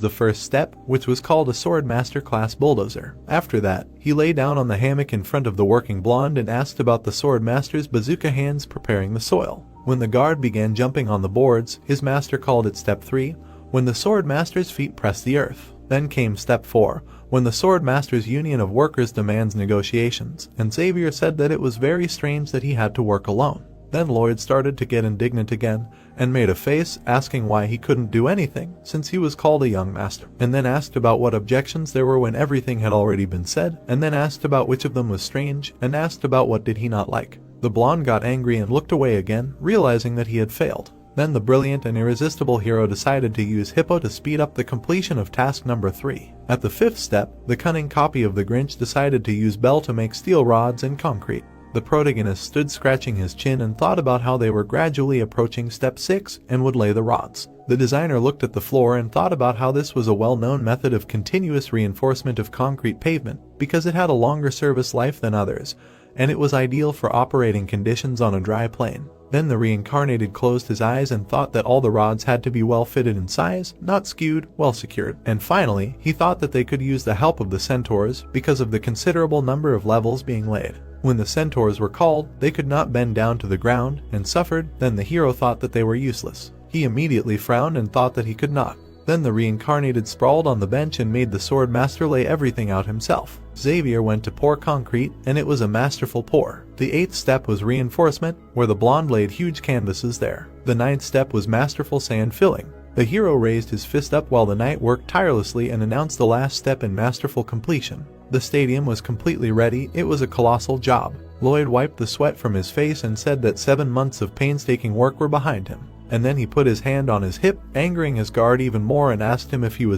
the first step, which was called a Sword Master class bulldozer. After that, he lay down on the hammock in front of the working blonde and asked about the Sword Master's bazooka hands preparing the soil. When the guard began jumping on the boards, his master called it step 3, when the Sword Master's feet pressed the earth. Then came step 4, when the Sword Master's Union of Workers demands negotiations, and Xavier said that it was very strange that he had to work alone. Then Lloyd started to get indignant again, and made a face asking why he couldn't do anything, since he was called a young master, and then asked about what objections there were when everything had already been said, and then asked about which of them was strange, and asked about what did he not like. The blonde got angry and looked away again, realizing that he had failed. Then the brilliant and irresistible hero decided to use Hippo to speed up the completion of task number 3. At the 5th step, the cunning copy of the Grinch decided to use Belle to make steel rods and concrete. The protagonist stood scratching his chin and thought about how they were gradually approaching step 6 and would lay the rods. The designer looked at the floor and thought about how this was a well-known method of continuous reinforcement of concrete pavement because it had a longer service life than others, and it was ideal for operating conditions on a dry plain. Then the reincarnated closed his eyes and thought that all the rods had to be well fitted in size, not skewed, well secured. And finally, he thought that they could use the help of the centaurs because of the considerable number of levels being laid. When the centaurs were called, they could not bend down to the ground and suffered. Then the hero thought that they were useless. He immediately frowned and thought that he could not. Then the reincarnated sprawled on the bench and made the Sword Master lay everything out himself. Xavier went to pour concrete, and it was a masterful pour. The 8th step was reinforcement, where the blonde laid huge canvases there. The 9th step was masterful sand filling. The hero raised his fist up while the knight worked tirelessly and announced the last step in masterful completion. The stadium was completely ready. It was a colossal job. Lloyd wiped the sweat from his face and said that 7 months of painstaking work were behind him. And then he put his hand on his hip, angering his guard even more, and asked him if he was